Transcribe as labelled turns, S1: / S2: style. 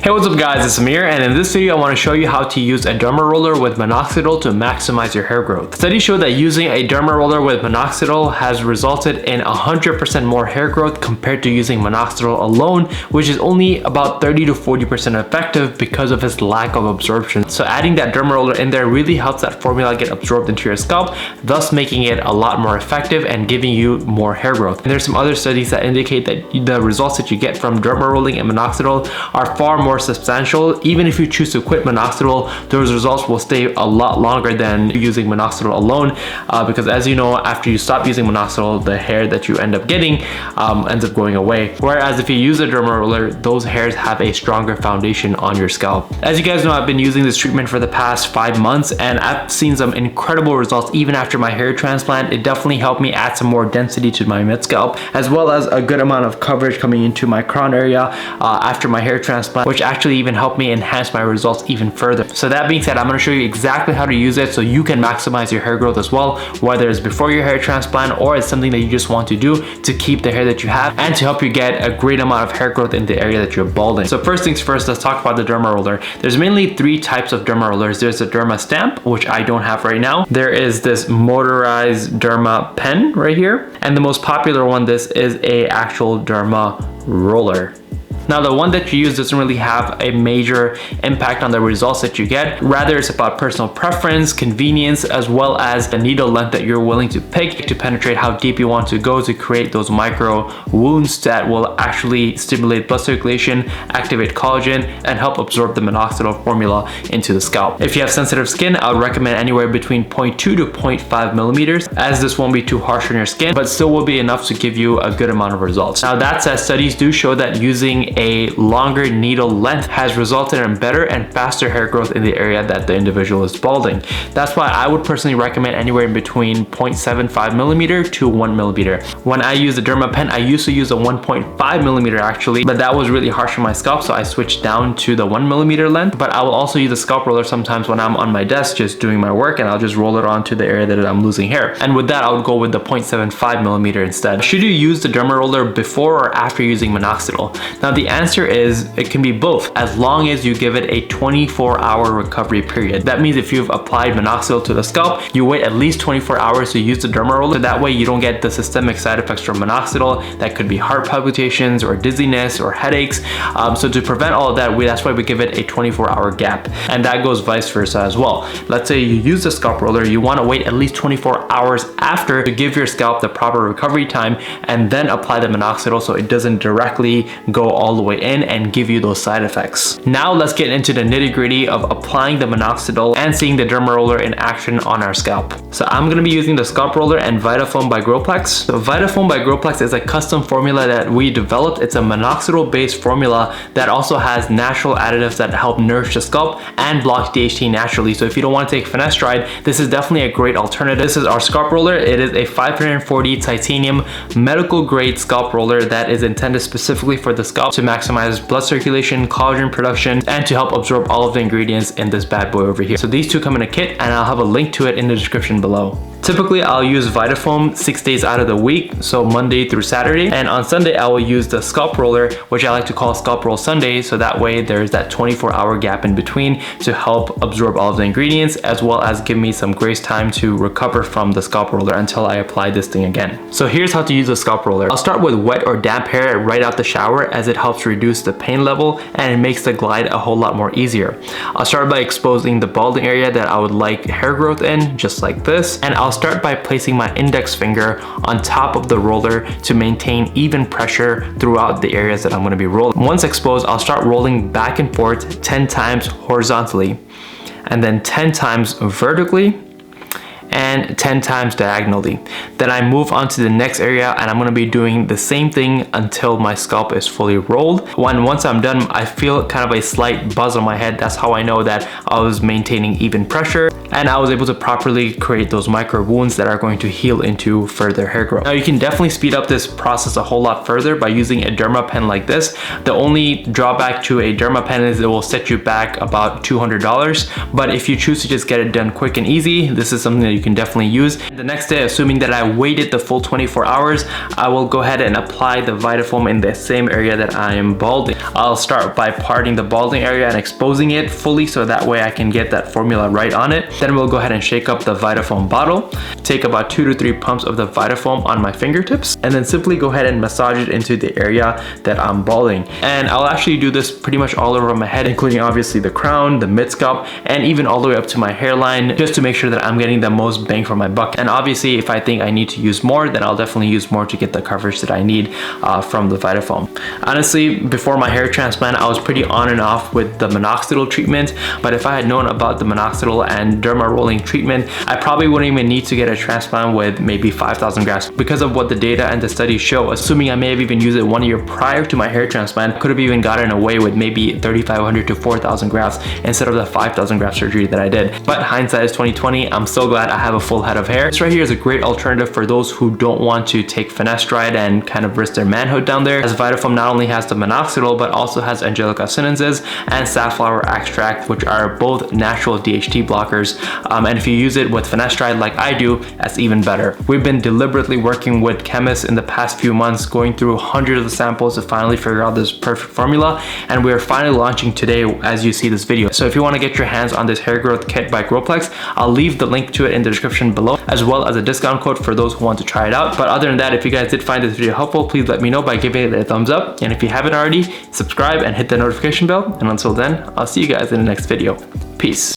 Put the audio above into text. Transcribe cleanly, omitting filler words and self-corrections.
S1: Hey, what's up guys, it's Amir, and in this video I want to show you how to use a Derma Roller with Minoxidil to maximize your hair growth. Studies show that using a Derma Roller with Minoxidil has resulted in 100% more hair growth compared to using Minoxidil alone, which is only about 30 to 40% effective because of its lack of absorption. So adding that Derma Roller in there really helps that formula get absorbed into your scalp, thus making it a lot more effective and giving you more hair growth. And there's some other studies that indicate that the results that you get from Derma Rolling and Minoxidil are far more substantial. Even if you choose to quit Minoxidil, those results will stay a lot longer than using Minoxidil alone, because as you know, after you stop using Minoxidil, the hair that you end up getting ends up going away. Whereas if you use a Derma Roller, those hairs have a stronger foundation on your scalp. As you guys know, I've been using this treatment for the past 5 months and I've seen some incredible results even after my hair transplant. It definitely helped me add some more density to my mid scalp, as well as a good amount of coverage coming into my crown area after my hair transplant, which actually even helped me enhance my results even further. So that being said, I'm going to show you exactly how to use it so you can maximize your hair growth as well, whether it's before your hair transplant or it's something that you just want to do to keep the hair that you have and to help you get a great amount of hair growth in the area that you're balding. So first things first, let's talk about the Derma Roller. There's mainly 3 types of Derma Rollers. There's a Derma Stamp, which I don't have right now. There is this motorized Derma Pen right here, and the most popular one, this is a actual Derma Roller. Now, the one that you use doesn't really have a major impact on the results that you get. Rather, it's about personal preference, convenience, as well as the needle length that you're willing to pick to penetrate how deep you want to go to create those micro wounds that will actually stimulate blood circulation, activate collagen, and help absorb the Minoxidil formula into the scalp. If you have sensitive skin, I would recommend anywhere between 0.2 to 0.5 millimeters, as this won't be too harsh on your skin, but still will be enough to give you a good amount of results. Now, that said, studies do show that using a longer needle length has resulted in better and faster hair growth in the area that the individual is balding. That's why I would personally recommend anywhere in between 0.75 millimeter to 1 millimeter. When I use the Derma Pen, I used to use a 1.5 millimeter actually, but that was really harsh on my scalp, so I switched down to the 1 millimeter length. But I will also use a scalp roller sometimes when I'm on my desk just doing my work, and I'll just roll it onto the area that I'm losing hair. And with that, I would go with the 0.75 millimeter instead. Should you use the Derma Roller before or after using Minoxidil? Now, the answer is it can be both, as long as you give it a 24-hour recovery period. That means if you've applied Minoxidil to the scalp, you wait at least 24 hours to use the Derma Roller. So that way you don't get the systemic side effects from Minoxidil. That could be heart palpitations or dizziness or headaches. So to prevent all of that, that's why we give it a 24-hour gap. And that goes vice versa as well. Let's say you use the scalp roller, you want to wait at least 24 hours after to give your scalp the proper recovery time and then apply the Minoxidil so it doesn't directly go all the way in and give you those side effects. Now let's get into the nitty-gritty of applying the Minoxidil and seeing the Derma Roller in action on our scalp. So I'm going to be using the Scalp Roller and Vitafoam by Growplex. So Vitafoam by Growplex is a custom formula that we developed. It's a Minoxidil based formula that also has natural additives that help nourish the scalp and block DHT naturally. So if you don't want to take finasteride, this is definitely a great alternative. This is our Scalp Roller. It is a 540 titanium medical grade scalp roller that is intended specifically for the scalp to maximize blood circulation, collagen production, and to help absorb all of the ingredients in this bad boy over here. So these two come in a kit, and I'll have a link to it in the description below. Typically, I'll use Vitafoam 6 days out of the week, so Monday through Saturday. And on Sunday, I will use the Scalp Roller, which I like to call Scalp Roll Sunday, so that way there's that 24-hour gap in between to help absorb all of the ingredients, as well as give me some grace time to recover from the Scalp Roller until I apply this thing again. So here's how to use the Scalp Roller. I'll start with wet or damp hair right out the shower, as it helps reduce the pain level and it makes the glide a whole lot more easier. I'll start by exposing the balding area that I would like hair growth in, just like this, and I'll start by placing my index finger on top of the roller to maintain even pressure throughout the areas that I'm going to be rolling. Once exposed, I'll start rolling back and forth 10 times horizontally, and then 10 times vertically, and 10 times diagonally. Then I move on to the next area, and I'm going to be doing the same thing until my scalp is fully rolled. Once I'm done, I feel kind of a slight buzz on my head. That's how I know that I was maintaining even pressure and I was able to properly create those micro wounds that are going to heal into further hair growth. Now, you can definitely speed up this process a whole lot further by using a Derma Pen like this. The only drawback to a Derma Pen is it will set you back about $200, but if you choose to just get it done quick and easy, this is something that you you can definitely use. The next day, assuming that I waited the full 24 hours, I will go ahead and apply the Vitafoam in the same area that I am balding. I'll start by parting the balding area and exposing it fully so that way I can get that formula right on it. Then we'll go ahead and shake up the Vitafoam bottle, take about 2 to 3 pumps of the Vitafoam on my fingertips, and then simply go ahead and massage it into the area that I'm balding. And I'll actually do this pretty much all over my head, including obviously the crown, the mid scalp, and even all the way up to my hairline, just to make sure that I'm getting the most bang for my buck. And obviously if I think I need to use more, then I'll definitely use more to get the coverage that I need from the Vitafoam. Honestly, before my hair transplant, I was pretty on and off with the Minoxidil treatment, but if I had known about the Minoxidil and Derma rolling treatment, I probably wouldn't even need to get a transplant with maybe 5,000 grafts. Because of what the data and the studies show, assuming I may have even used it 1 year prior to my hair transplant, could have even gotten away with maybe 3,500 to 4,000 grafts instead of the 5,000 graft surgery that I did. But hindsight is 2020. I'm so glad I have a full head of hair. This right here is a great alternative for those who don't want to take finasteride and kind of risk their manhood down there, as Vitafoam not only has the Minoxidil but also has Angelica sinensis and safflower extract, which are both natural DHT blockers. And if you use it with finasteride like I do, that's even better. We've been deliberately working with chemists in the past few months, going through hundreds of samples to finally figure out this perfect formula, and we are finally launching today as you see this video. So if you want to get your hands on this hair growth kit by Growplex, I'll leave the link to it in the description below, as well as a discount code for those who want to try it out. But other than that, if you guys did find this video helpful, please let me know by giving it a thumbs up, and if you haven't already, subscribe and hit the notification bell. And until then, I'll see you guys in the next video. Peace.